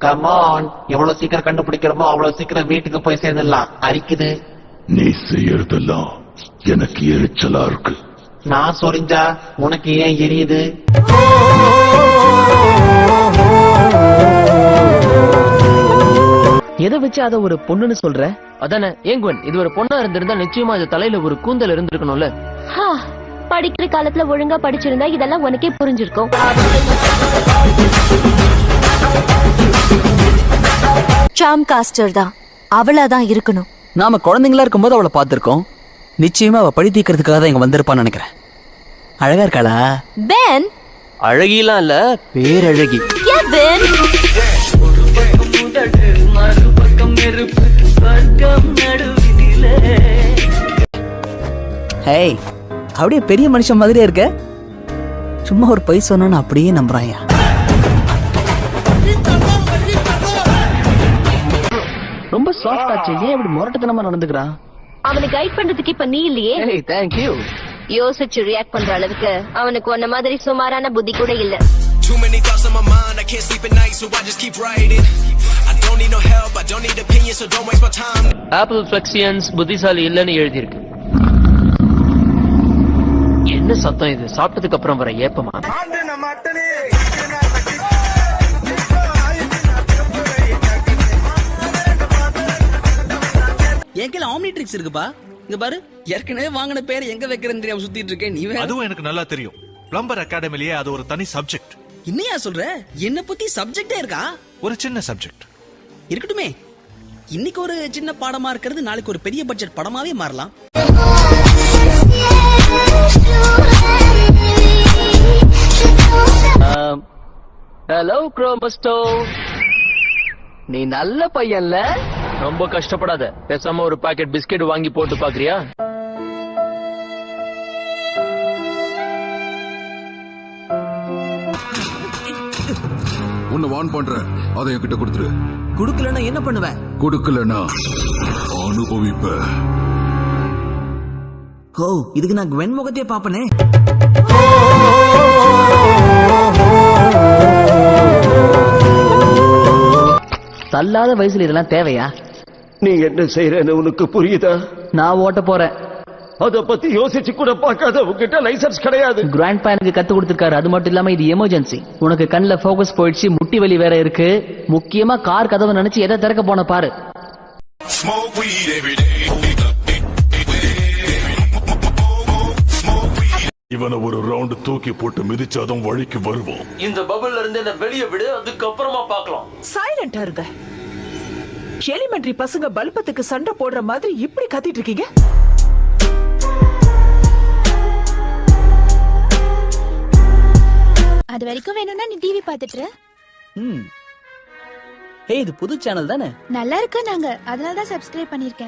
Come on, எவ்வளவு சீக்கிரம் கண்டுபிடிக்கிறோமோ அவ்வளவு சீக்கிரம் வீட்டுக்கு போய் சேர்ந்துடலாம். அரிக்குது. நீ செய்யறதெல்லாம் எனக்கு எரிச்சலா இருக்கு. நான் சொரிஞ்சா உனக்கு ஏன் எரியுது? எதை வச்சு அத ஒரு பொண்ணுன்னு சொல்ற? அதானே ஏங்குவன், இது ஒரு பொண்ணா இருந்திருந்தா நிச்சயமா அது தலையில ஒரு கூந்தல் இருந்திருக்கணும்ல. படிக்கிற காலத்துல ஒழுங்கா படிச்சிருந்தா இதெல்லாம் உனக்கே புரிஞ்சிருக்கும். சாம் காஸ்டர் தான், அவளாதான் இருக்கணும். நாம குழந்தைங்களா இருக்கும்போது அவளை பார்த்திருக்கோம். நிச்சயமா அவ பழி தீக்கிறதுக்காக தான் இங்க வந்திருப்பான்னு நினைக்கிறேன். அழகா இருக்காளா? பென் அழகிலாம் இல்ல, பேரழகி. பென் ஹேய், அப்படியே பெரிய மனுஷன் மாதிரியே இருக்க. சும்மா ஒரு பை சொன்னு அப்படியே நம்புறாயா? ரொம்ப சாஃப்ட் ஆச்சு, ஏன் இப்படி முரட்டத்தனமா நடந்துக்கிறான்? அவனை கைட் பண்றதுக்கு இப்ப நீ இல்லையே. Hey, thank you. யோசிச்சு ரியாக்ட் பண்ற அளவுக்கு அவனுக்கு ஒன்ன மாதிரி சுமாரான புத்தி கூட இல்ல. Too many thoughts on my mind, I can't sleep at night, so I just keep writing. I don't need no help, I don't need opinions, so don't waste my time. Apple ஃபிளெக்சியன்ஸ் புத்திசாலி இல்லன்னு எழுதி இருக்கு. என்ன சத்தம் இது? சாப்பிட்டதுக்கு அப்புறம் வர ஏப்பமா? என் கையில ஆம்னிட்ரிக்ஸ் இருக்குப்பா. இங்க பாரு, ஏற்கனவே வாங்கின பேர் எங்க வைக்கிறேன்னு தெரியாம சுத்திட்டு இருக்கேன். நீ அதுவும் எனக்கு நல்லா தெரியும். பிளம்பர் அகாடமிலேயே அது ஒரு தனி சப்ஜெக்ட். என்னையா சொல்ற? என்ன பத்தி சப்ஜெக்டே இருக்கா? ஒரு சின்ன சப்ஜெக்ட் இருக்கட்டுமே. இன்னைக்கு ஒரு சின்ன பாடமா இருக்கிறது நாளைக்கு ஒரு பெரிய பட்ஜெட் படமாவே மாறலாம். ஹலோ குரோமஸ்டோ, நீ நல்ல பையன்ல. ரொம்ப கஷ்டப்படாத, பேசாம ஒரு பாக்கெட் பிஸ்கெட் வாங்கி போட்டு பாக்குறியா? உன்னை வான் பண்ற, அதை என்கிட்ட கொடுத்துரு. குடுக்கலன்னா என்ன பண்ணுவேன்? கொடுக்கலனா அனுபவிப்ப. ஓ, இதுக்கு நான் குவென் முகத்தையே பாப்பனே. தள்ளாத வயசுல இதெல்லாம் தேவையா? நீ என்ன செய்யறன்னு உனக்கு புரியுதா? நான் ஓட்ட போறேன். அத பத்தி யோசிச்சு கூட பார்க்காத. உங்ககிட்ட லைசன்ஸ் கிடையாது. கிராண்ட் பா எனக்கு கத்து கொடுத்திருக்காரு. அது மட்டும் இல்லாம இது எமர்ஜென்சி. உனக்கு கண்ணுல போக்கஸ் போயிடுச்சு, முட்டி வலி வேற இருக்கு. முக்கியமா கார் கதவை நினைச்சு எதை திறக்க போன பாரு. இவனை ஒரு ரவுண்ட் தூக்கி போட்டு மிதிச்சாதான் வழிக்கு வருவோம். இந்த பபிள்ல இருந்து என்ன வெளியே விடு, அதுக்கப்புறமா பார்க்கலாம். சைலண்டா இருங்க. எலிமெண்டரி பசங்க பல்பத்துக்கு சண்டை போடுற மாதிரி இப்படி கத்திட்டு இருக்கீங்க. அது வரைக்கும் வேணும்னா நீ டிவி பாத்துட்டு. ஏய், இது புது சேனல் தானே? நல்லா இருக்கு. நாங்க அதனால தான் சப்ஸ்கிரைப் பண்ணிருக்கேன்.